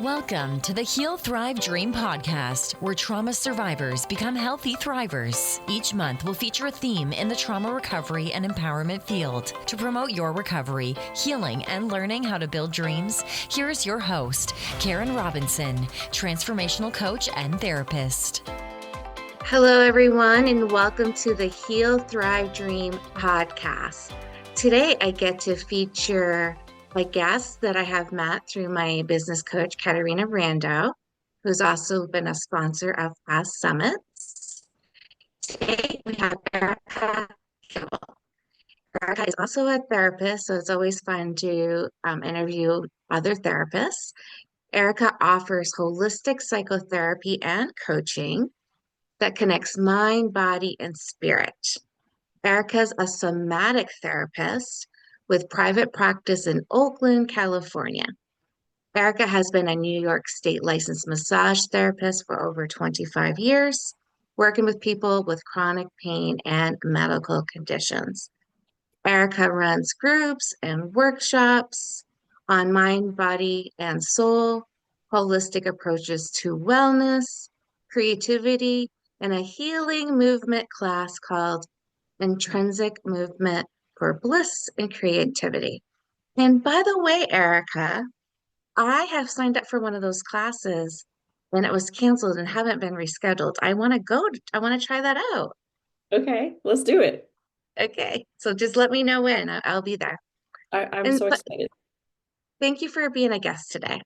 Welcome to the Heal, Thrive, Dream podcast, where trauma survivors become healthy thrivers. Each month, we'll feature a theme in the trauma recovery and empowerment field. To promote your recovery, healing, and learning how to build dreams, here's your host, Karen Robinson, transformational coach and therapist. Hello, everyone, and welcome to the Heal, Thrive, Dream podcast. Today, I get to feature a guest that I have met through my business coach, Katerina Rando, who's also been a sponsor of past summits. Today, we have Erika Gimbel. Erika is also a therapist, so it's always fun to interview other therapists. Erika offers holistic psychotherapy and coaching that connects mind, body, and spirit. Erika's a somatic therapist with private practice in Oakland, California. Erika has been a New York State licensed massage therapist for over 25 years, working with people with chronic pain and medical conditions. Erika runs groups and workshops on mind, body, and soul, holistic approaches to wellness, creativity, and a healing movement class called Intrinsic Movement for Bliss and Creativity. And by the way, Erika, I have signed up for one of those classes and it was canceled and haven't been rescheduled. I want to try that out. Okay, let's do it. Okay, so just let me know when. I'll be there. I'm so excited. Thank you for being a guest today.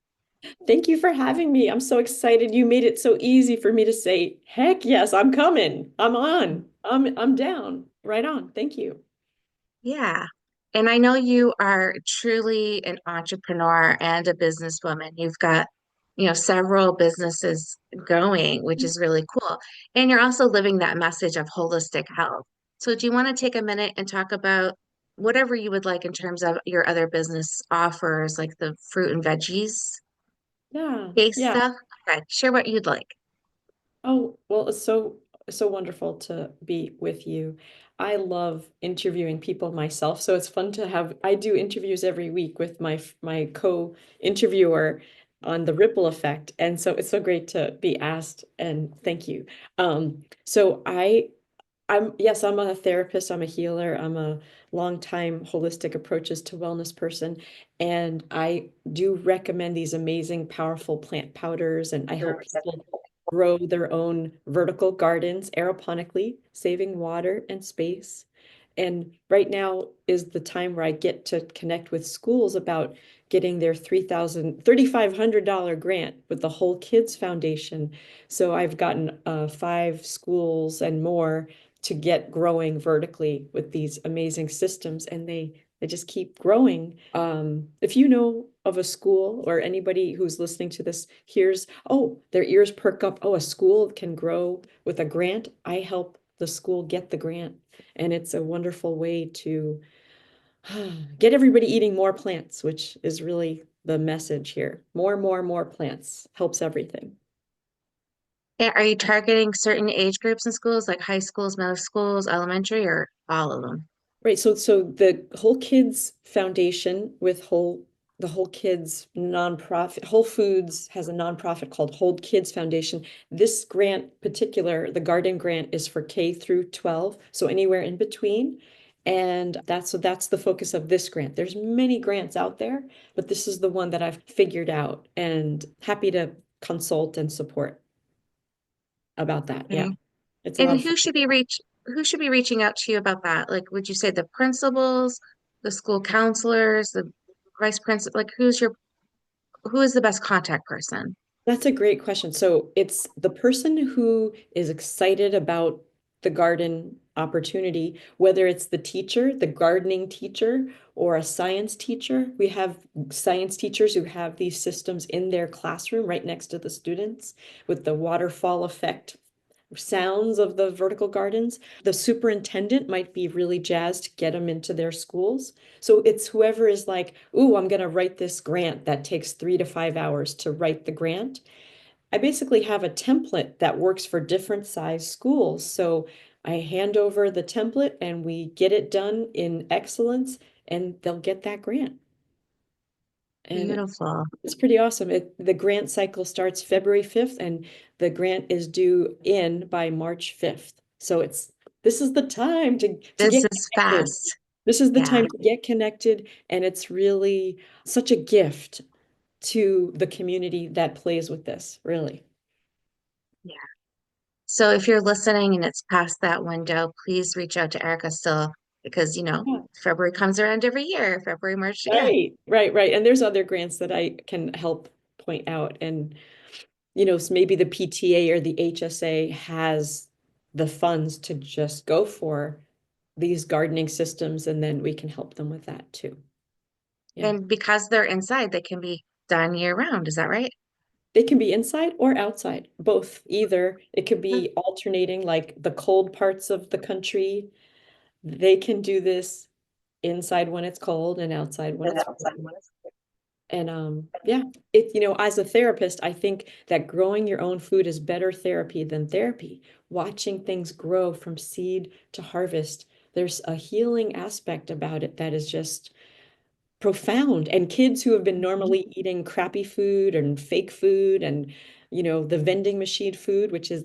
Thank you for having me. I'm so excited. You made it so easy for me to say, heck yes, I'm coming. I'm on. I'm down. Right on. Thank you. Yeah. And I know you are truly an entrepreneur and a businesswoman. You've got, several businesses going, which is really cool. And you're also living that message of holistic health. So do you want to take a minute and talk about whatever you would like in terms of your other business offers, like the fruit and veggies based Yeah. stuff? Okay, share what you'd like. Oh, well, it's so wonderful to be with you. I love interviewing people myself, so it's fun to have. I do interviews every week with my co-interviewer on the ripple effect, and so it's so great to be asked. And thank you. So I'm a therapist. I'm a healer. I'm a longtime holistic approaches to wellness person, and I do recommend these amazing, powerful plant powders, and I help people grow their own vertical gardens aeroponically, saving water and space. And right now is the time where I get to connect with schools about getting their $3,500 grant with the Whole Kids Foundation. So I've gotten 5 schools and more to get growing vertically with these amazing systems, and they just keep growing. If you know of a school or anybody who's listening to this hears, oh, their ears perk up, oh, a school can grow with a grant, I help the school get the grant. And it's a wonderful way to get everybody eating more plants, which is really the message here. More plants helps everything. Are you targeting certain age groups in schools, like high schools, middle schools, elementary, or all of them? Right. So the Whole Kids Foundation with the Whole Kids nonprofit, Whole Foods has a nonprofit called Whole Kids Foundation. This grant particular, the garden grant, is for K through 12, so anywhere in between. And that's the focus of this grant. There's many grants out there, but this is the one that I've figured out and happy to consult and support about that. Okay. Yeah. It's a lot And of fun. who should be reaching out to you about that? Like, would you say the principals, the school counselors, the vice principal? Like, who is the best contact person? That's a great question. So it's the person who is excited about the garden opportunity, whether it's the teacher, the gardening teacher, or a science teacher. We have science teachers who have these systems in their classroom right next to the students with the waterfall effect sounds of the vertical gardens. The superintendent might be really jazzed to get them into their schools. So it's whoever is like, ooh, I'm going to write this grant that takes 3 to 5 hours to write the grant. I basically have a template that works for different size schools. So I hand over the template and we get it done in excellence and they'll get that grant. And Beautiful. it's pretty awesome. The grant cycle starts February 5th, and the grant is due in by March 5th. So this is the time to This get is connected. fast. This is the Yeah. time to get connected, and it's really such a gift to the community that plays with this, really. Yeah. So if you're listening and it's past that window, please reach out to Erica still because, Yeah. February comes around every year, February, March. Yeah. Right. And there's other grants that I can help point out. And, so maybe the PTA or the HSA has the funds to just go for these gardening systems, and then we can help them with that too. Yeah. And because they're inside, they can be done year round. Is that right? They can be inside or outside, both, either. It could Hmm. be alternating, like the cold parts of the country. They can do this inside when it's cold and outside when it's warm. And yeah, as a therapist, I think that growing your own food is better therapy than therapy. Watching things grow from seed to harvest, there's a healing aspect about it that is just profound. And kids who have been normally eating crappy food and fake food and the vending machine food, which is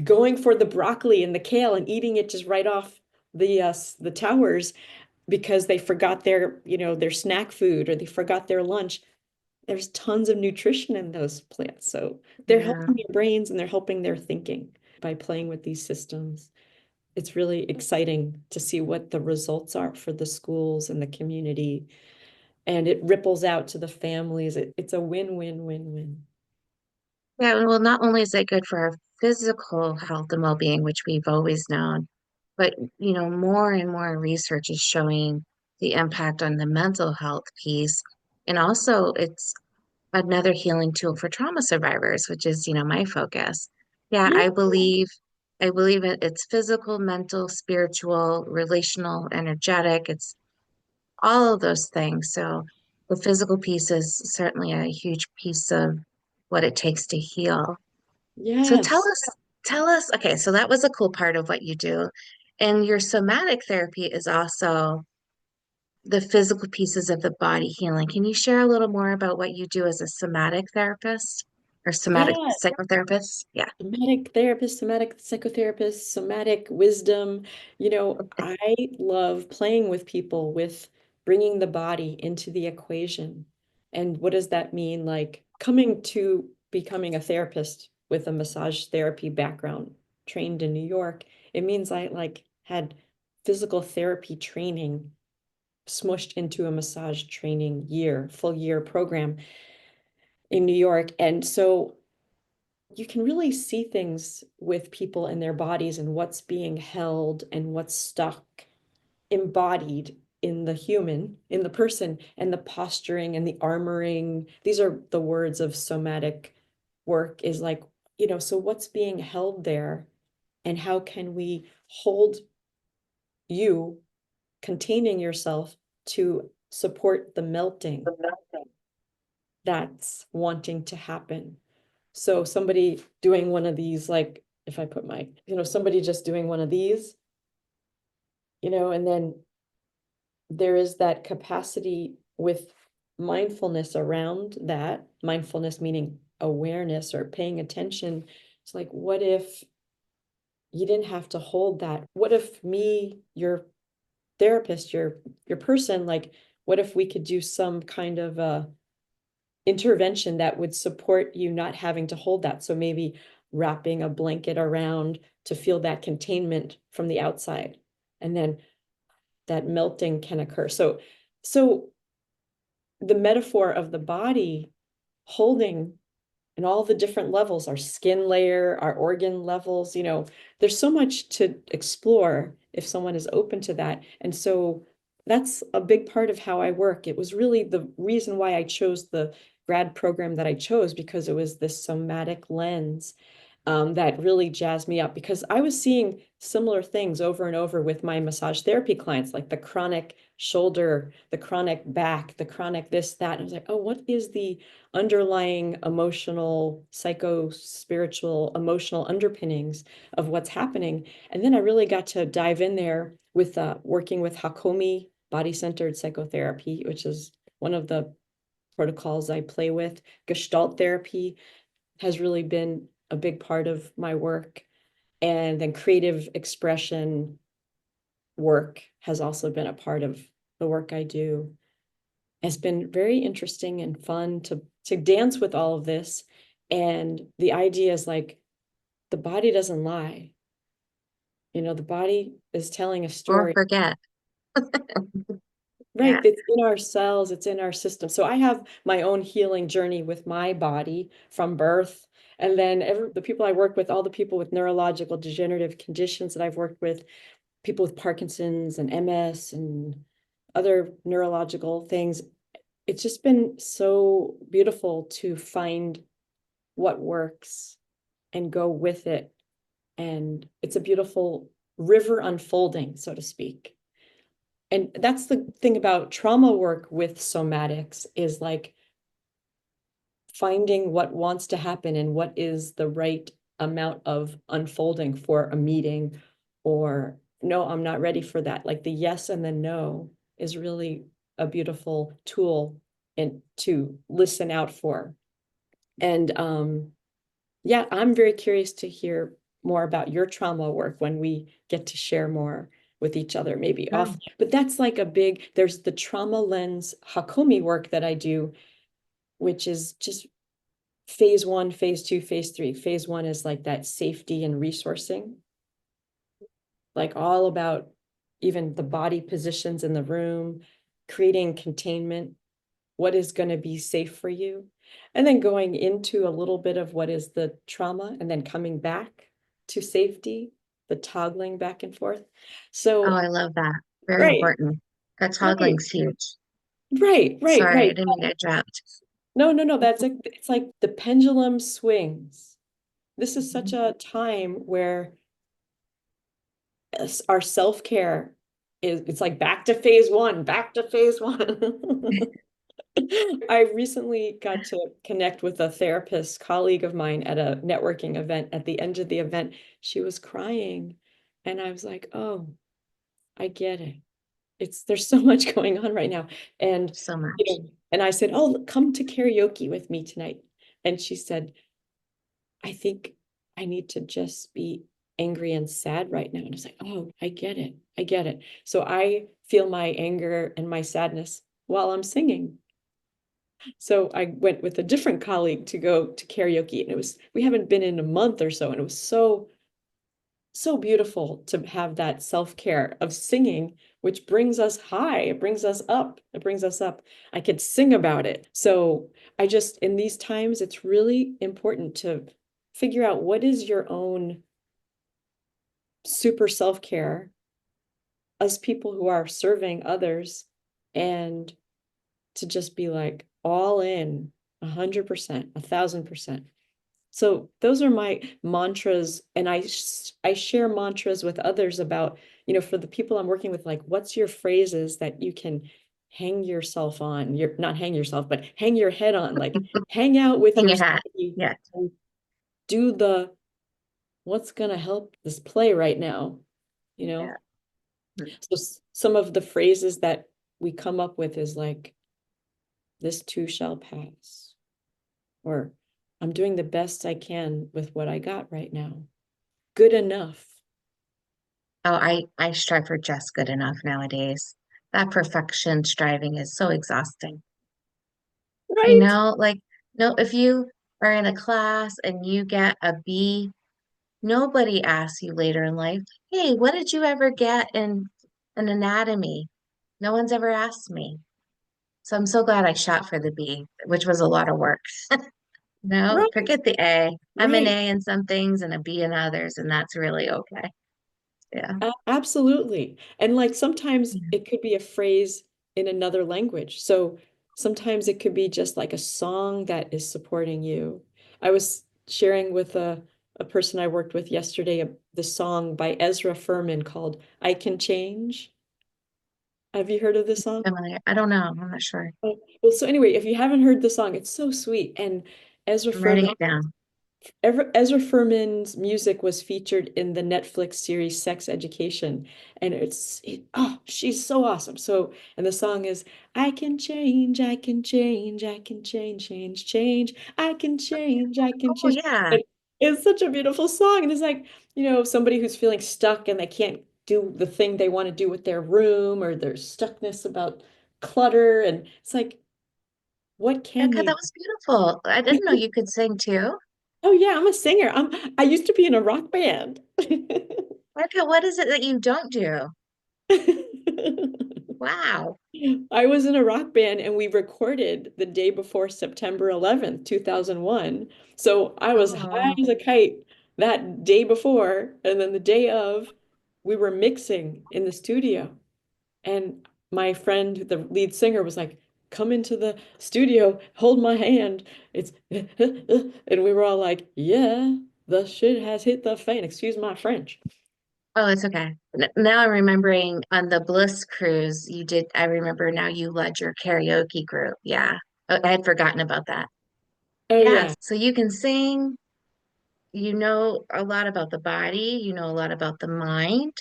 going for the broccoli and the kale and eating it just right off the towers because they forgot their snack food or they forgot their lunch. There's tons of nutrition in those plants. So they're Yeah. helping their brains and they're helping their thinking by playing with these systems. It's really exciting to see what the results are for the schools and the community. And it ripples out to the families. It's a win-win-win-win. Yeah. Well, not only is it good for our physical health and well-being, which we've always known, but, more and more research is showing the impact on the mental health piece. And also, it's another healing tool for trauma survivors, which is, my focus. Yeah, Yeah. I believe it's physical, mental, spiritual, relational, energetic. It's all of those things. So the physical piece is certainly a huge piece of what it takes to heal. So Yes. tell us, okay, so that was a cool part of what you do. And your somatic therapy is also the physical pieces of the body healing. Can you share a little more about what you do as a somatic therapist or somatic Yeah. psychotherapist? Yeah. Somatic therapist, somatic psychotherapist, somatic wisdom. I love playing with people with bringing the body into the equation. And what does that mean? Like coming to becoming a therapist with a massage therapy background, trained in New York, it means I like had physical therapy training smushed into a massage training full year program in New York. And so you can really see things with people and their bodies and what's being held and what's stuck, embodied in the human, in the person, and the posturing and the armoring. These are the words of somatic work is like, so what's being held there and how can we hold you containing yourself to support the melting that's wanting to happen. So somebody doing one of these, like if I put somebody just doing one of these, and then there is that capacity with mindfulness around that, mindfulness meaning awareness or paying attention. It's like, what if you didn't have to hold that? What if me, your therapist, your person, like, what if we could do some kind of intervention that would support you not having to hold that? So maybe wrapping a blanket around to feel that containment from the outside, and then that melting can occur. So the metaphor of the body holding and all the different levels, our skin layer, our organ levels, there's so much to explore if someone is open to that. And so that's a big part of how I work. It was really the reason why I chose the grad program that I chose, because it was this somatic lens that really jazzed me up, because I was seeing similar things over and over with my massage therapy clients, like the chronic shoulder, the chronic back, the chronic this, that. And I was like, oh, what is the underlying emotional, psycho-spiritual, emotional underpinnings of what's happening? And then I really got to dive in there with working with Hakomi body-centered psychotherapy, which is one of the protocols I play with. Gestalt therapy has really been a big part of my work. And then creative expression work has also been a part of the work I do. It's been very interesting and fun to dance with all of this. And the idea is like the body doesn't lie. The body is telling a Or story. forget. Right, Yeah. it's in our cells, it's in our system. So I have my own healing journey with my body from birth. And then the people I work with, all the people with neurological degenerative conditions that I've worked with, people with Parkinson's and MS and other neurological things, it's just been so beautiful to find what works and go with it. And it's a beautiful river unfolding, so to speak. And that's the thing about trauma work with somatics, is like finding what wants to happen and what is the right amount of unfolding for a meeting, or no, I'm not ready for that. Like the yes and the no is really a beautiful tool and to listen out for. And yeah, I'm very curious to hear more about your trauma work when we get to share more with each other, maybe off. But that's like there's the trauma lens Hakomi work that I do, which is just phase 1, phase 2, phase 3. Phase 1 is like that safety and resourcing, like all about even the body positions in the room, creating containment, what is going to be safe for you, and then going into a little bit of what is the trauma and then coming back to safety, the toggling back and forth. Oh, So, I love that. Very right, important. That right, toggling's huge. right, right, Sorry, I right. didn't mean to interrupt. No, no, no, that's like, it's like the pendulum swings. This is such a time where our self-care it's like back to phase 1, back to phase 1. I recently got to connect with a therapist colleague of mine at a networking event. At the end of the event, she was crying. And I was like, oh, I get it. There's so much going on right now. And, So much. and I said, oh, come to karaoke with me tonight. And she said, I think I need to just be angry and sad right now. And I was like, oh, I get it. I get it. So I feel my anger and my sadness while I'm singing. So I went with a different colleague to go to karaoke, and we haven't been in a month or so, and it was so beautiful to have that self-care of singing, which brings us high, it brings us up, it brings us up. I could sing about it. So in these times, it's really important to figure out what is your own super self-care as people who are serving others, and to just be like all in 100%, 1,000%. So those are my mantras. And I share mantras with others about, for the people I'm working with, like, what's your phrases that you can hang yourself on? Not hang yourself, but hang your head on, like hang out with Hang your your hat. body Yeah. and do what's going to help this play right now, you know? Yeah. So some of the phrases that we come up with is like, this too shall pass, or I'm doing the best I can with what I got right now. Good enough. Oh, I strive for just good enough nowadays. That perfection striving is so exhausting. Right. Like, no, if you are in a class and you get a B, nobody asks you later in life, hey, what did you ever get in an anatomy? No one's ever asked me. So I'm so glad I shot for the B, which was a lot of work. No, Right. forget the A. I'm an Right. A in some things and a B in others, and that's really okay. Yeah. Absolutely. And like sometimes Yeah. it could be a phrase in another language. So sometimes it could be just like a song that is supporting you. I was sharing with a person I worked with yesterday the song by Ezra Furman called I Can Change. Have you heard of this song? Familiar. I don't know. I'm not sure. Oh, well, so anyway, if you haven't heard the song, it's so sweet. And Ezra I'm writing Furman it down. Ezra Furman's music was featured in the Netflix series Sex Education, and oh, she's so awesome. So, and the song is I can change, I can change, I can change, change, change, I can change, I can Oh change. yeah. And it's such a beautiful song. And it's like, somebody who's feeling stuck and they can't do the thing they want to do with their room, or their stuckness about clutter. And it's like, what can Erica, you? that was beautiful. I didn't know you could sing too. Oh yeah, I'm a singer. I used to be in a rock band. Erica, what is it that you don't do? Wow. I was in a rock band and we recorded the day before September 11th, 2001. So I was high Oh, as a kite that day before, and then the day of, we were mixing in the studio. And my friend, the lead singer, was like, "Come into the studio, hold my hand. It's," and we were all like, "Yeah, the shit has hit the fan." Excuse my French. oh, it's okay. Now I'm remembering on the Bliss cruise, you did, I remember now you led your karaoke group. Yeah. Oh, I had forgotten about that. Oh Yeah. yeah, So you can sing, you know a lot about the body, you know a lot about the mind.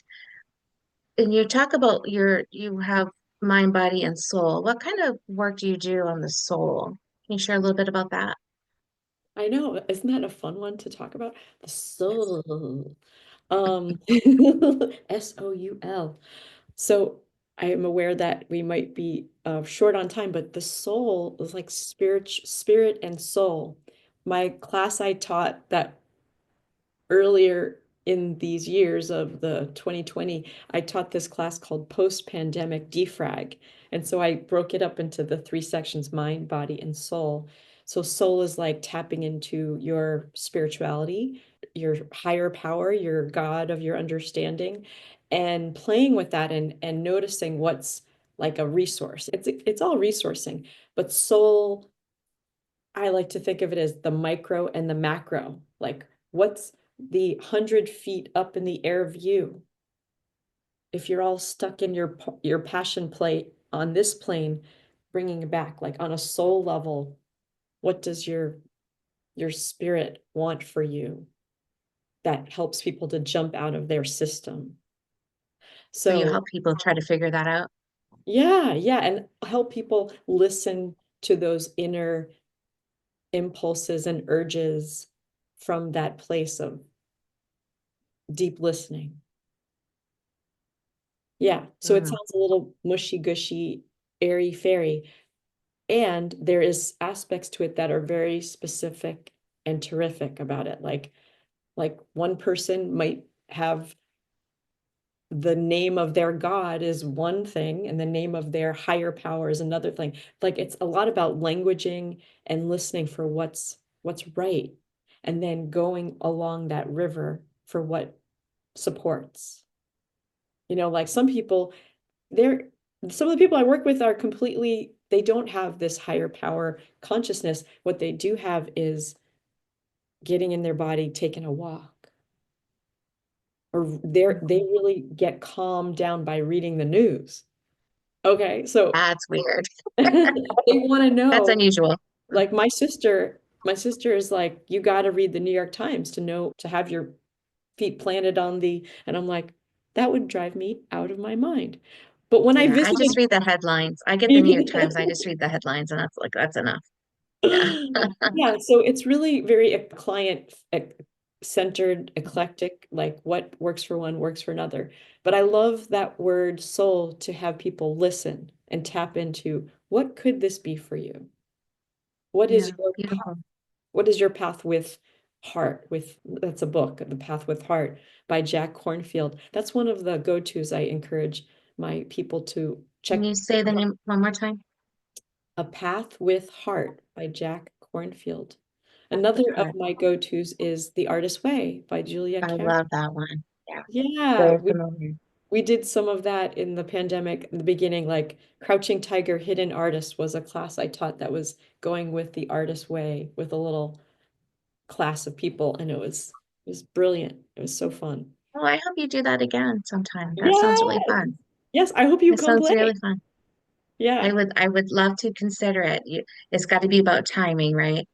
And you talk about you have mind, body, and soul. What kind of work do you do on the soul? Can you share a little bit about that? I know. Isn't that a fun one to talk about? The Yes. soul. Um, Soul. So I am aware that we might be short on time, but the soul is like spirit and soul. My class I taught that earlier in these years of the 2020, I taught this class called Post-Pandemic Defrag. And so I broke it up into the three sections: mind, body, and soul. So soul is like tapping into your spirituality, your higher power, your God of your understanding, and playing with that and noticing what's like a resource. It's all resourcing, but soul, I like to think of it as the micro and the macro. Like, what's the 100 feet up in the air view? If you're all stuck in your passion play on this plane, bringing it back, like on a soul level, what does your spirit want for you that helps people to jump out of their system? So you So help people try to figure that out. yeah, yeah, and help people listen to those inner impulses and urges from that place of deep listening. Yeah. So it Mm, sounds a little mushy gushy, airy fairy. And there is aspects to it that are very specific and terrific about it. Like one person might have the name of their God is one thing, and the name of their higher power is another thing. Like it's a lot about languaging and listening for what's right, and then going along that river for what supports. Like they're some of the people I work with are completely, they don't have this higher power consciousness. What they do have is getting in their body, taking a walk, or they mhm. really get calmed down by reading the news. Okay, so That's weird. they want to That's know, unusual. like my sister is like, you got to read the New York Times to know, to have your feet planted on the, and I'm like, that would drive me out of my mind. But when I Yeah, I just visited, read the headlines. I get the New York Times. I just read the headlines, and that's like that's enough. Yeah. yeah, so it's really very client centered, eclectic, like what works for one works for another. But I love that word soul to have people listen and tap into, what could this be for you? What is Yeah, your beautiful. what is your path with heart? With That's a book, The Path with Heart by Jack Cornfield. That's one of the go-tos I encourage my people to Can check. you say the name one more time? A Path with Heart by Jack Cornfield. With Another of heart. my go-tos is The Artist's Way by Julia I Cameron. love that one. Yeah, Yeah, very we familiar. we did some of that in the pandemic in the beginning, like Crouching Tiger, Hidden Artist was a class I taught that was going with The Artist's Way with a little class of people, and it was brilliant. It was so fun. Oh, I hope you do that again sometime. That sounds really Yes. fun. Yes, I hope you It come sounds play. really fun. Yeah. I would love to consider it. It's got to be about timing, right?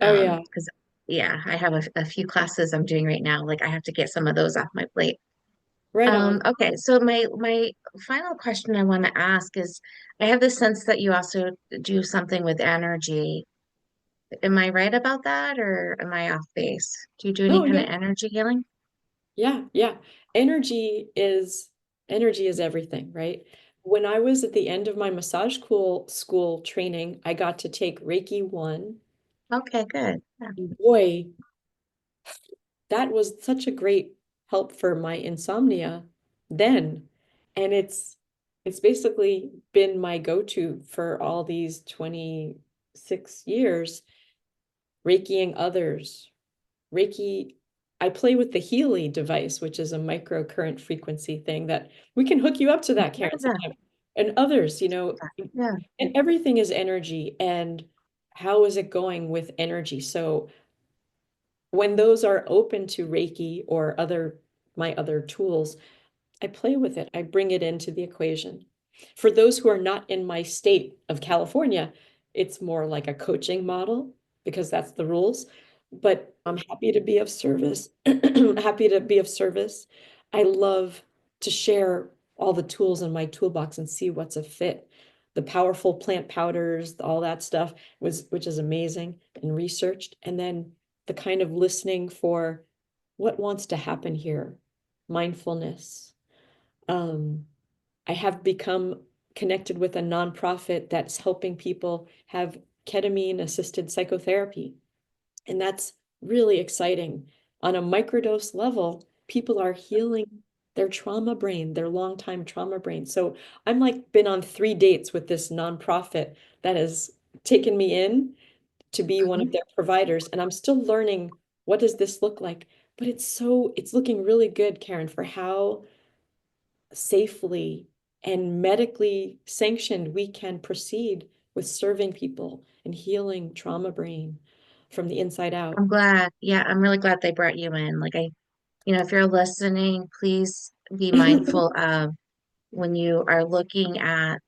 Oh yeah. Because yeah, I have a few classes I'm doing right now. Like I have to get some of those off my plate. Right on. Okay, so my final question I want to ask is, I have the sense that you also do something with energy. Am I right about that, or am I off base? Do you do any No, kind of yeah, energy healing? yeah, yeah. Energy is energy is everything, right? When I was at the end of my school training, I got to take Reiki 1. Okay, good. Yeah, And boy, that was such a great help for my insomnia then. And it's basically been my go-to for all these 26 years, Reikiing others. Reiki, I play with the Healy device, which is a microcurrent frequency thing that we can hook you up to that, Karen, yeah, sometime. And others, yeah. and everything is energy. And how is it going with energy? So when those are open to Reiki or my other tools, I play with it. I bring it into the equation. For those who are not in my state of California, it's more like a coaching model because that's the rules. But I'm happy to be of service. Happy to be of service. I love to share all the tools in my toolbox and see what's a fit. The powerful plant powders, all that stuff which is amazing and researched. And then the kind of listening for what wants to happen here, mindfulness. Um, I have become connected with a nonprofit that's helping people have ketamine assisted psychotherapy. And that's really exciting. On a microdose level, people are healing their trauma brain, their long-time trauma brain. So I'm like been on 3 dates with this nonprofit that has taken me in to be one of Mhm. their providers. And I'm still learning what does this look like. But it's looking really good, Karen, for how safely and medically sanctioned we can proceed with serving people and healing trauma brain from the inside out. I'm glad. Yeah, I'm really glad they brought you in. Like if you're listening, please be mindful of when you are looking at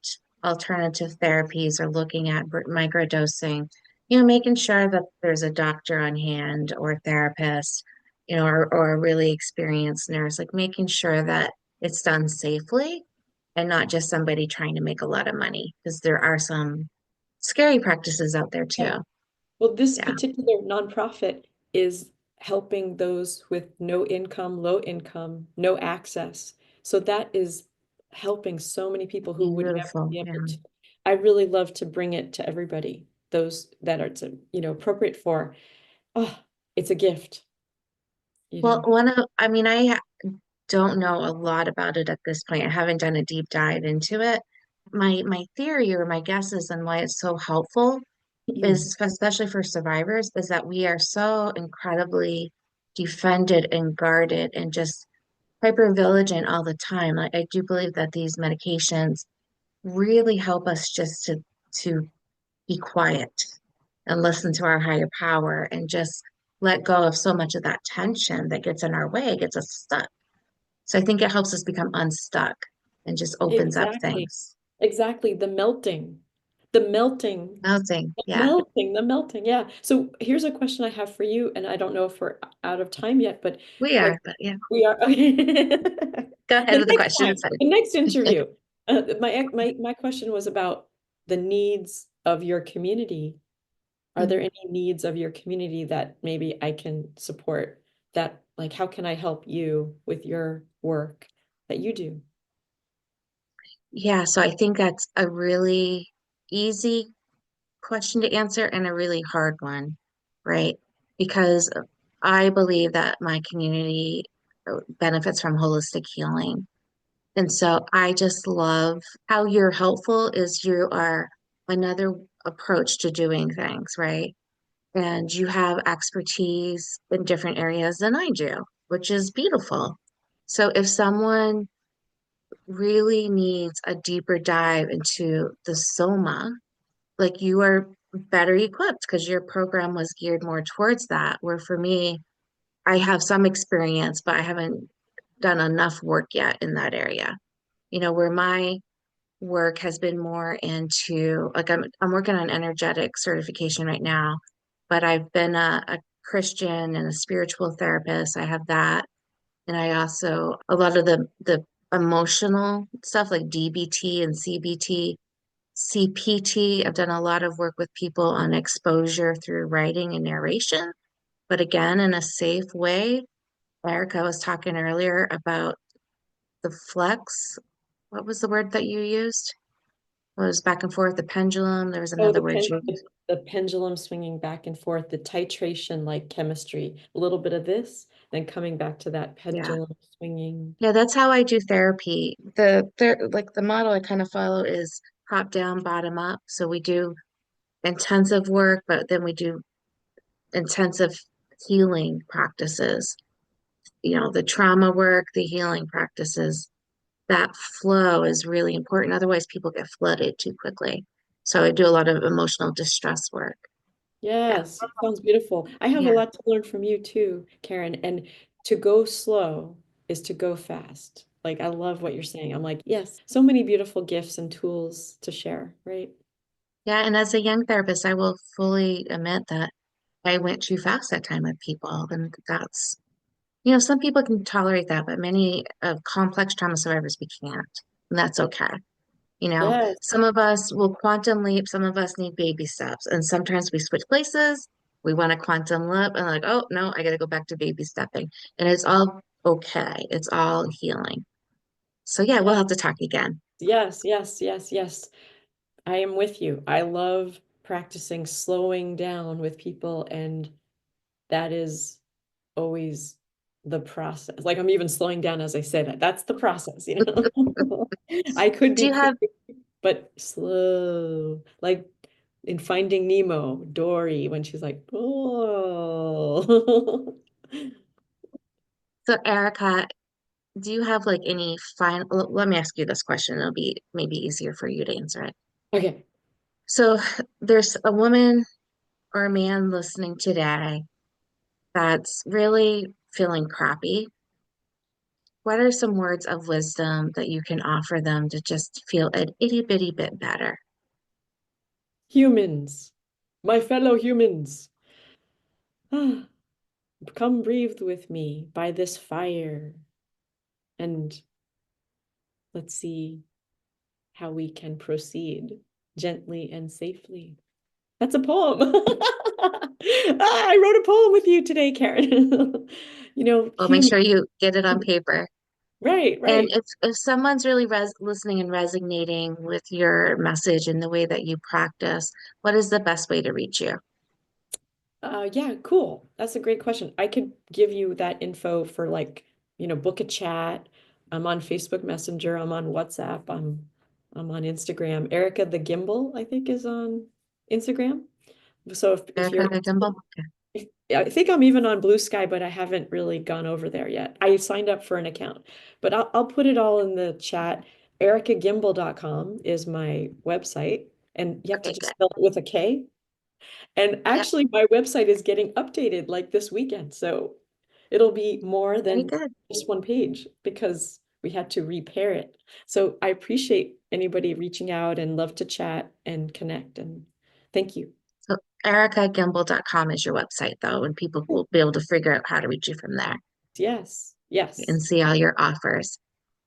alternative therapies or looking at microdosing, making sure that there's a doctor on hand or a therapist, or a really experienced nurse, like making sure that it's done safely and not just somebody trying to make a lot of money, because there are some scary practices out there Yeah. too. Well, this Yeah, particular nonprofit is helping those with no income, low income, no access. So that is helping so many people who would never beautiful. be Yeah. able to. I really love to bring it to everybody, those that are appropriate for. Oh, it's a gift, you Well, know. I don't know a lot about it at this point. I haven't done a deep dive into it. My theory or my guess is, and why it's so helpful is, especially for survivors, is that we are so incredibly defended and guarded and just hyper vigilant all the time. Like I do believe that these medications really help us just to be quiet and listen to our higher power and just let go of so much of that tension that gets in our way, gets us stuck. So I think it helps us become unstuck and just opens up Exactly. things. Exactly. The melting, Melting. the Yeah, melting, the melting. Yeah. So here's a question I have for you, and I don't know if we're out of time yet, but we like are. But yeah, we are. Okay. go ahead The with the next question. time, It's fine. the next interview. My question was about the needs of your community. Are there Mhm. any needs of your community that maybe I can support? That like, how can I help you with your work that you do? Yeah, so I think that's a really easy question to answer and a really hard one, right? Because I believe that my community benefits from holistic healing. And so I just love how you're helpful is you are another approach to doing things, right? And you have expertise in different areas than I do, which is beautiful. So if someone really needs a deeper dive into the soma, like you are better equipped because your program was geared more towards that. Where for me, I have some experience, but I haven't done enough work yet in that area. Where my work has been more into, like I'm working on energetic certification right now, but I've been a Christian and a spiritual therapist. I have that. And I also, a lot of the emotional stuff like DBT and CBT, CPT. I've done a lot of work with people on exposure through writing and narration, but again, in a safe way. Erica was talking earlier about the flex. What was the word that you used? It was back and forth, the pendulum. There was Oh, another word you used. the pendulum swinging back and forth, the titration like chemistry, a little bit of this, then coming back to that Yeah. pendulum swinging. Yeah, that's how I do therapy. Like the model I kind of follow is top down, bottom up. So we do intensive work, but then we do intensive healing practices. The trauma work, the healing practices, that flow is really important. Otherwise, people get flooded too quickly. So I do a lot of emotional distress work. Yeah. Yes, sounds beautiful. I have a Yeah. lot to learn from you too, Karen. And to go slow is to go fast. Like, I love what you're saying. I'm like, yes, so many beautiful gifts and tools to share, right? Yeah. And as a young therapist, I will fully admit that I went too fast that time with people. And some people can tolerate that, but many of complex trauma survivors, we can't. And that's okay. Yes, Some of us will quantum leap, some of us need baby steps. And sometimes we switch places. We want a quantum leap and like, oh no, I gotta go back to baby stepping. And it's all okay. It's all healing. So yeah, we'll yes, have to talk again. yes, yes, yes, yes. I am with you. I love practicing slowing down with people, and that is always the process. Like, I'm even slowing down as I say that. That's the process, you know? I could Do be you have quick, but slow. Like in Finding Nemo, Dory, when she's like, oh. so Erica, do you have like any final let me ask you this question. It'll be maybe easier for you to answer it. Okay. So there's a woman or a man listening today that's really feeling crappy. What are some words of wisdom that you can offer them to just feel an itty bitty bit better? Humans, my fellow humans, come breathe with me by this fire, and let's see how we can proceed gently and safely. That's a poem. I wrote a poem with you today, Karen. Well, make Human. sure you get it on paper. Right, And right. if someone's really listening and resonating with your message and the way that you practice, what is the best way to reach you? Yeah, cool. That's a great question. I could give you that info for like, book a chat. I'm on Facebook Messenger. I'm on WhatsApp. I'm on Instagram. Erika the Gimbel, I think, is on Instagram. So if Erica you're Gimbel? I think I'm even on Blue Sky, but I haven't really gone over there yet. I signed up for an account, but I'll put it all in the chat. ErikaGimbel.com is my website, and you have to Okay, just good. spell it with a K. And Yep, actually, my website is getting updated like this weekend, so it'll be more very than good. just one page because we had to repair it. So I appreciate anybody reaching out and love to chat and connect. And thank you. So ericagimbel.com is your website though, and people will be able to figure out how to reach you from there Yes, yes, and see all your offers.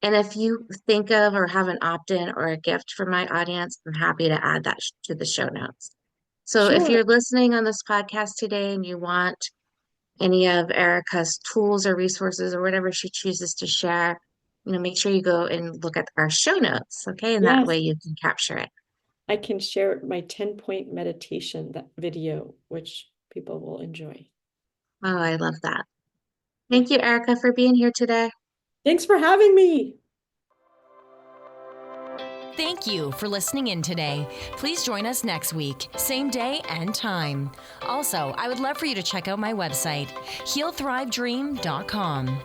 And if you think of or have an opt-in or a gift for my audience, I'm happy to add that to the show notes. So if sure. you're listening on this podcast today and you want any of Erica's tools or resources or whatever she chooses to share, make sure you go and look at our show notes, okay? And that Yes, way you can capture it. I can share my 10-point meditation, that video, which people will enjoy. Oh, I love that. Yeah. Thank you, Erica, for being here today. Thanks for having me. Thank you for listening in today. Please join us next week, same day and time. Also, I would love for you to check out my website, healthrivedream.com.